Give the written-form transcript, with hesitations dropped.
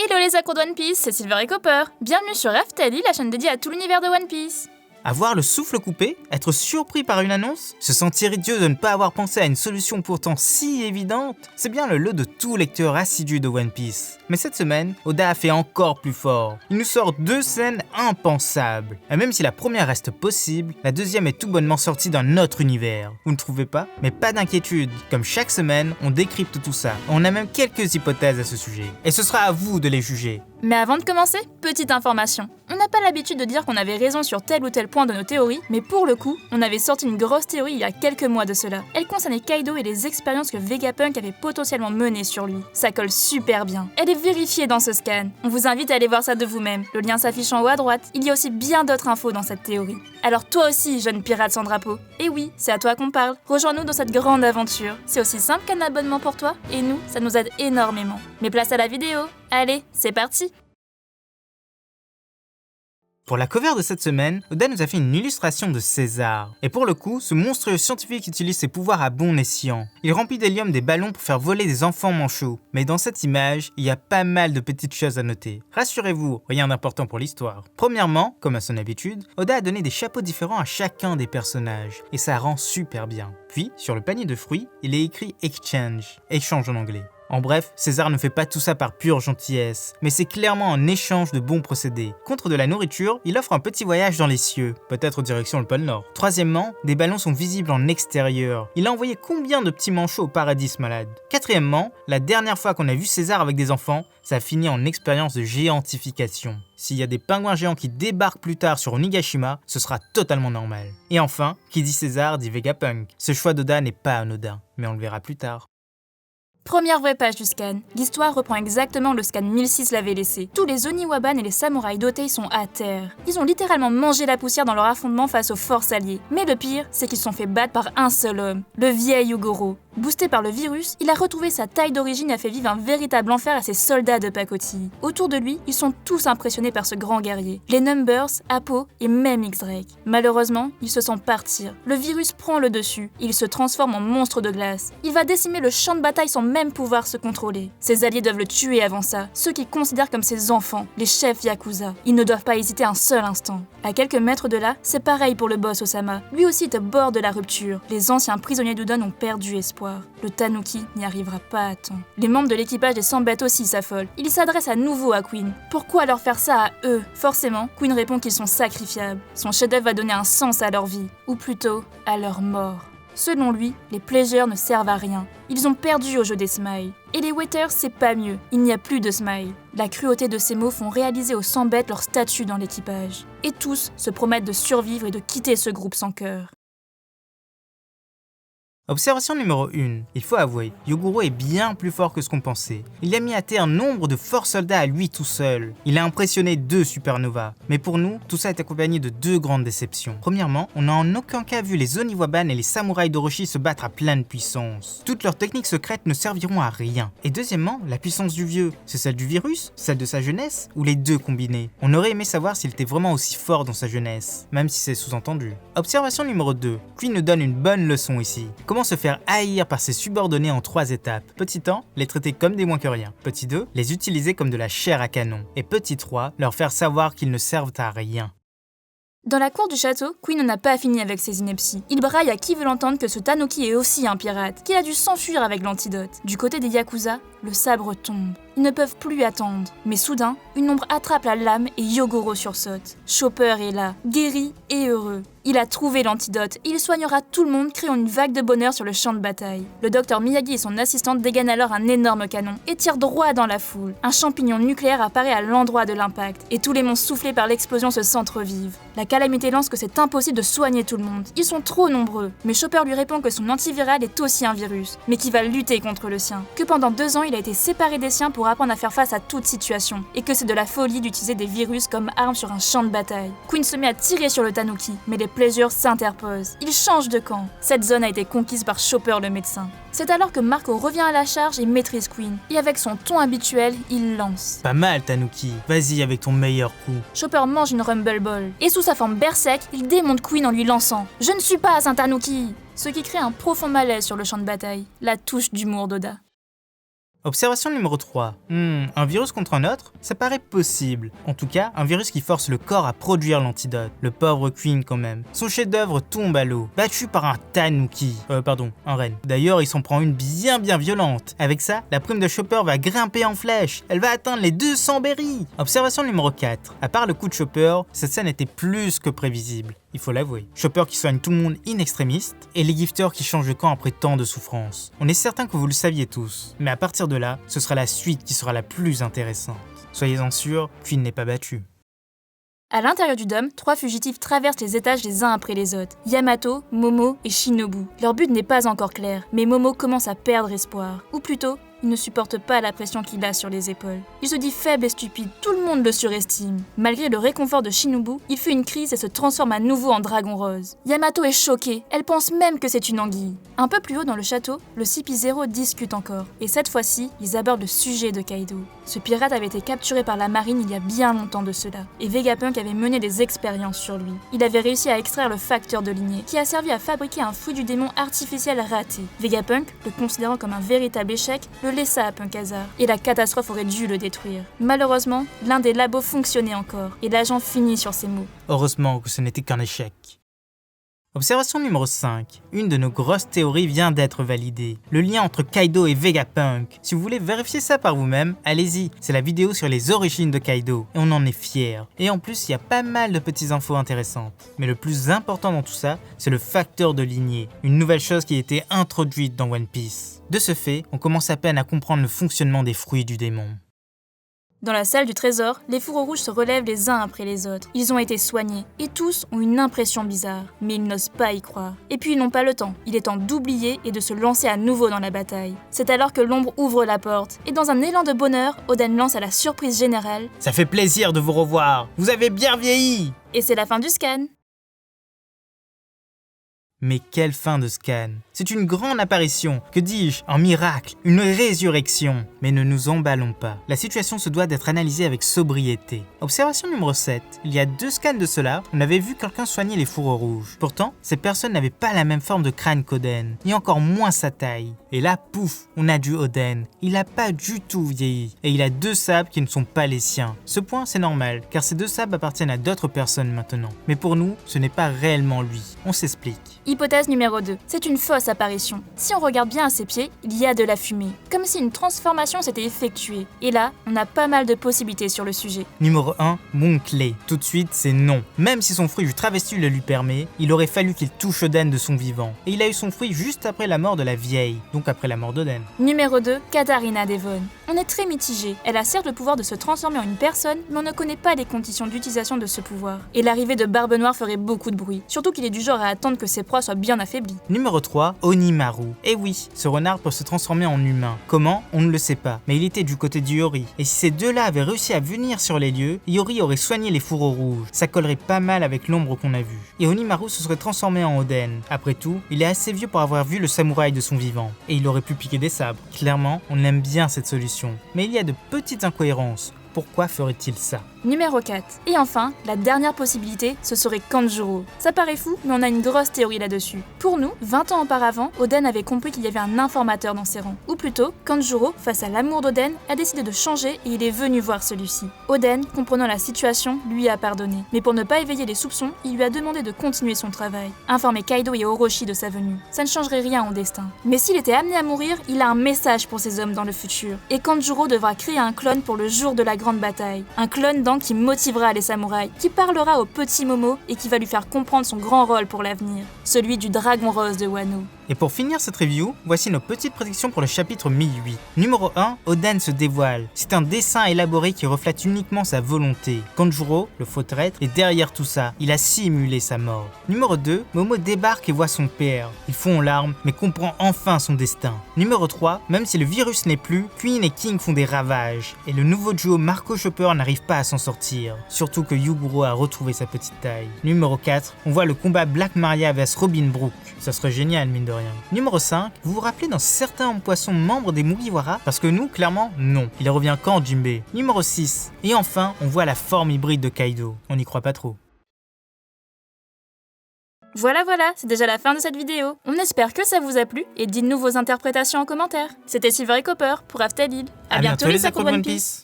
Hello les accros de One Piece, c'est Silver et Copper. Bienvenue sur Raftalie, la chaîne dédiée à tout l'univers de One Piece. Avoir le souffle coupé, être surpris par une annonce, se sentir idiot de ne pas avoir pensé à une solution pourtant si évidente, c'est bien le lot de tout lecteur assidu de One Piece. Mais cette semaine, Oda a fait encore plus fort. Il nous sort 2 scènes impensables. Et même si la première reste possible, la deuxième est tout bonnement sortie d'un autre univers. Vous ne trouvez pas? Mais pas d'inquiétude, comme chaque semaine, on décrypte tout ça. On a même quelques hypothèses à ce sujet. Et ce sera à vous de les juger. Mais avant de commencer, petite information. On n'a pas l'habitude de dire qu'on avait raison sur tel ou tel point de nos théories, mais pour le coup, on avait sorti une grosse théorie il y a quelques mois de cela. Elle concernait Kaido et les expériences que Vegapunk avait potentiellement menées sur lui. Ça colle super bien. Elle est vérifiée dans ce scan. On vous invite à aller voir ça de vous-même. Le lien s'affiche en haut à droite. Il y a aussi bien d'autres infos dans cette théorie. Alors toi aussi, jeune pirate sans drapeau. Et oui, c'est à toi qu'on parle. Rejoins-nous dans cette grande aventure. C'est aussi simple qu'un abonnement pour toi, et nous, ça nous aide énormément. Mais place à la vidéo. Allez, c'est parti! Pour la cover de cette semaine, Oda nous a fait une illustration de César. Et pour le coup, ce monstrueux scientifique utilise ses pouvoirs à bon escient. Il remplit d'hélium des ballons pour faire voler des enfants manchots. Mais dans cette image, il y a pas mal de petites choses à noter. Rassurez-vous, rien d'important pour l'histoire. Premièrement, comme à son habitude, Oda a donné des chapeaux différents à chacun des personnages. Et ça rend super bien. Puis, sur le panier de fruits, il est écrit Exchange, échange en anglais. En bref, César ne fait pas tout ça par pure gentillesse, mais c'est clairement un échange de bons procédés. Contre de la nourriture, il offre un petit voyage dans les cieux, peut-être direction le pôle Nord. Troisièmement, des ballons sont visibles en extérieur. Il a envoyé combien de petits manchots au paradis ce malade? Quatrièmement, la dernière fois qu'on a vu César avec des enfants, ça a fini en expérience de géantification. S'il y a des pingouins géants qui débarquent plus tard sur Onigashima, ce sera totalement normal. Et enfin, qui dit César dit Vegapunk. Ce choix d'Oda n'est pas anodin, mais on le verra plus tard. Première vraie page du scan. L'histoire reprend exactement le scan 1006 l'avait laissé. Tous les Oniwaban et les samouraïs d'Otei sont à terre. Ils ont littéralement mangé la poussière dans leur affrontement face aux forces alliées. Mais le pire, c'est qu'ils se sont fait battre par un seul homme, le vieil Ugoro. Boosté par le virus, il a retrouvé sa taille d'origine et a fait vivre un véritable enfer à ses soldats de pacotille. Autour de lui, ils sont tous impressionnés par ce grand guerrier. Les Numbers, Apo et même X-Drake. Malheureusement, ils se sentent partir. Le virus prend le dessus. Il se transforme en monstre de glace. Il va décimer le champ de bataille sans même pouvoir se contrôler. Ses alliés doivent le tuer avant ça, ceux qu'ils considèrent comme ses enfants, les chefs Yakuza. Ils ne doivent pas hésiter un seul instant. À quelques mètres de là, c'est pareil pour le boss Osama. Lui aussi est au bord de la rupture. Les anciens prisonniers d'Udon ont perdu espoir. Le Tanuki n'y arrivera pas à temps. Les membres de l'équipage des 100 bêtes aussi s'affolent. Ils s'adressent à nouveau à Queen. Pourquoi leur faire ça à eux? Forcément, Queen répond qu'ils sont sacrifiables. Son chef-d'œuvre va donner un sens à leur vie, ou plutôt à leur mort. Selon lui, les Pleasures ne servent à rien. Ils ont perdu au jeu des Smiles. Et les Waiters, c'est pas mieux. Il n'y a plus de Smiles. La cruauté de ces mots font réaliser aux 100 bêtes leur statut dans l'équipage. Et tous se promettent de survivre et de quitter ce groupe sans cœur. Observation numéro 1. Il faut avouer, Yogoro est bien plus fort que ce qu'on pensait. Il a mis à terre nombre de forts soldats à lui tout seul. Il a impressionné 2 supernovas. Mais pour nous, tout ça est accompagné de 2 grandes déceptions. Premièrement, on n'a en aucun cas vu les Oniwaban et les samouraïs d'Orochi se battre à pleine puissance. Toutes leurs techniques secrètes ne serviront à rien. Et deuxièmement, la puissance du vieux, c'est celle du virus, celle de sa jeunesse, ou les 2 combinés? On aurait aimé savoir s'il était vraiment aussi fort dans sa jeunesse, même si c'est sous-entendu. Observation numéro 2. Queen nous donne une bonne leçon ici. Comment se faire haïr par ses subordonnés en 3 étapes. Petit 1, les traiter comme des moins que rien. Petit 2, les utiliser comme de la chair à canon. Et petit 3, leur faire savoir qu'ils ne servent à rien. Dans la cour du château, Queen n'a pas fini avec ses inepties. Il braille à qui veut l'entendre que ce Tanuki est aussi un pirate, qu'il a dû s'enfuir avec l'antidote. Du côté des Yakuza, le sabre tombe. Ils ne peuvent plus attendre. Mais soudain, une ombre attrape la lame et Yogoro sursaute. Chopper est là, guéri et heureux. Il a trouvé l'antidote et il soignera tout le monde, créant une vague de bonheur sur le champ de bataille. Le docteur Miyagi et son assistante dégainent alors un énorme canon et tirent droit dans la foule. Un champignon nucléaire apparaît à l'endroit de l'impact et tous les monstres soufflés par l'explosion se s'entrevivent. La calamité lance que c'est impossible de soigner tout le monde. Ils sont trop nombreux. Mais Chopper lui répond que son antiviral est aussi un virus, mais qu'il va lutter contre le sien. Que pendant 2 ans, il a été séparé des siens pour apprendre à faire face à toute situation et que c'est de la folie d'utiliser des virus comme arme sur un champ de bataille. Queen se met à tirer sur le Tanuki, mais les Pleasures s'interposent. Il change de camp. Cette zone a été conquise par Chopper le médecin. C'est alors que Marco revient à la charge et maîtrise Queen. Et avec son ton habituel, il lance. Pas mal Tanuki, vas-y avec ton meilleur coup. Chopper mange une Rumble Ball. Et sous sa forme berserk, il démonte Queen en lui lançant « Je ne suis pas un Tanuki !» Ce qui crée un profond malaise sur le champ de bataille. La touche d'humour d'Oda. Observation numéro 3. Un virus contre un autre? Ça paraît possible. En tout cas, un virus qui force le corps à produire l'antidote. Le pauvre Queen quand même. Son chef-d'œuvre tombe à l'eau, battu par un tanuki. Un renne. D'ailleurs, il s'en prend une bien violente. Avec ça, la prime de Chopper va grimper en flèche. Elle va atteindre les 200 berries. Observation numéro 4. À part le coup de Chopper, cette scène était plus que prévisible. Il faut l'avouer. Chopper qui soigne tout le monde in extremis et les gifters qui changent de camp après tant de souffrance. On est certain que vous le saviez tous, mais à partir de là, ce sera la suite qui sera la plus intéressante. Soyez-en sûrs, Queen n'est pas battu. À l'intérieur du dôme, 3 fugitifs traversent les étages les uns après les autres. Yamato, Momo et Shinobu. Leur but n'est pas encore clair, mais Momo commence à perdre espoir. Ou plutôt, il ne supporte pas la pression qu'il a sur les épaules. Il se dit faible et stupide, tout le monde le surestime. Malgré le réconfort de Shinobu, il fait une crise et se transforme à nouveau en dragon rose. Yamato est choquée, elle pense même que c'est une anguille. Un peu plus haut dans le château, le CP0 discute encore. Et cette fois-ci, ils abordent le sujet de Kaido. Ce pirate avait été capturé par la marine il y a bien longtemps de cela, et Vegapunk avait mené des expériences sur lui. Il avait réussi à extraire le facteur de lignée, qui a servi à fabriquer un fruit du démon artificiel raté. Vegapunk, le considérant comme un véritable échec, le laissa à Punkazar, et la catastrophe aurait dû le détruire. Malheureusement, l'un des labos fonctionnait encore, et l'agent finit sur ces mots. Heureusement que ce n'était qu'un échec. Observation numéro 5. Une de nos grosses théories vient d'être validée. Le lien entre Kaido et Vegapunk. Si vous voulez vérifier ça par vous-même, allez-y. C'est la vidéo sur les origines de Kaido. Et on en est fiers. Et en plus, il y a pas mal de petites infos intéressantes. Mais le plus important dans tout ça, c'est le facteur de lignée. Une nouvelle chose qui a été introduite dans One Piece. De ce fait, on commence à peine à comprendre le fonctionnement des fruits du démon. Dans la salle du trésor, les fourreaux rouges se relèvent les uns après les autres. Ils ont été soignés, et tous ont une impression bizarre. Mais ils n'osent pas y croire. Et puis ils n'ont pas le temps. Il est temps d'oublier et de se lancer à nouveau dans la bataille. C'est alors que l'ombre ouvre la porte, et dans un élan de bonheur, Oden lance à la surprise générale « Ça fait plaisir de vous revoir, vous avez bien vieilli !» Et c'est la fin du scan. Mais quelle fin de scan! C'est une grande apparition, que dis-je, un miracle, une résurrection. Mais ne nous emballons pas, la situation se doit d'être analysée avec sobriété. Observation numéro 7, il y a 2 scans de cela, on avait vu quelqu'un soigner les fourreaux rouges. Pourtant, ces personnes n'avaient pas la même forme de crâne qu'Oden, et encore moins sa taille. Et là, pouf, on a du Oden. Il n'a pas du tout vieilli, et il a 2 sabres qui ne sont pas les siens. Ce point, c'est normal, car ces 2 sabres appartiennent à d'autres personnes maintenant. Mais pour nous, ce n'est pas réellement lui. On s'explique. Hypothèse numéro 2. C'est une fausse apparition. Si on regarde bien à ses pieds, il y a de la fumée. Comme si une transformation s'était effectuée. Et là, on a pas mal de possibilités sur le sujet. Numéro 1, mon clé. Tout de suite, c'est non. Même si son fruit du travesti le lui permet, il aurait fallu qu'il touche Oden de son vivant. Et il a eu son fruit juste après la mort de la vieille, donc après la mort d'Oden. Numéro 2, Katarina Devon. On est très mitigé. Elle a certes le pouvoir de se transformer en une personne, mais on ne connaît pas les conditions d'utilisation de ce pouvoir. Et l'arrivée de Barbe Noire ferait beaucoup de bruit. Surtout qu'il est du genre à attendre que ses proies soient bien affaiblies. Numéro 3, Onimaru. Et oui, ce renard peut se transformer en humain. Comment? On ne le sait pas. Mais il était du côté d'Iori. Et si ces deux-là avaient réussi à venir sur les lieux, Iori aurait soigné les fourreaux rouges. Ça collerait pas mal avec l'ombre qu'on a vue. Et Onimaru se serait transformé en Oden. Après tout, il est assez vieux pour avoir vu le samouraï de son vivant. Et il aurait pu piquer des sabres. Clairement, on aime bien cette solution. Mais il y a de petites incohérences. Pourquoi ferait-il ça? Numéro 4. Et enfin, la dernière possibilité, ce serait Kanjuro. Ça paraît fou, mais on a une grosse théorie là-dessus. Pour nous, 20 ans auparavant, Oden avait compris qu'il y avait un informateur dans ses rangs. Ou plutôt, Kanjuro, face à l'amour d'Oden, a décidé de changer et il est venu voir celui-ci. Oden, comprenant la situation, lui a pardonné. Mais pour ne pas éveiller les soupçons, il lui a demandé de continuer son travail. Informer Kaido et Orochi de sa venue. Ça ne changerait rien au destin. Mais s'il était amené à mourir, il a un message pour ces hommes dans le futur. Et Kanjuro devra créer un clone pour le jour de la grande bataille. Un clone qui motivera les samouraïs, qui parlera au petit Momo et qui va lui faire comprendre son grand rôle pour l'avenir, celui du dragon rose de Wano. Et pour finir cette review, voici nos petites prédictions pour le chapitre 1008. Numéro 1, Oden se dévoile. C'est un dessin élaboré qui reflète uniquement sa volonté. Kanjuro, le faux traître, est derrière tout ça. Il a simulé sa mort. Numéro 2, Momo débarque et voit son père. Il fond en larmes, mais comprend enfin son destin. Numéro 3, même si le virus n'est plus, Queen et King font des ravages. Et le nouveau duo Marco Chopper n'arrive pas à s'en sortir. Surtout que Yuguro a retrouvé sa petite taille. Numéro 4, on voit le combat Black Maria vs Robin Brook. Ça serait génial, mine de rien. Numéro 5, vous vous rappelez d'un certain poisson membre des Mugiwara? Parce que nous, clairement, non. Il revient quand, Jinbei? Numéro 6, et enfin, on voit la forme hybride de Kaido. On n'y croit pas trop. Voilà, c'est déjà la fin de cette vidéo. On espère que ça vous a plu et dites-nous vos interprétations en commentaire. C'était Silver et Copper pour Aftalil. À bientôt les accros de One Piece.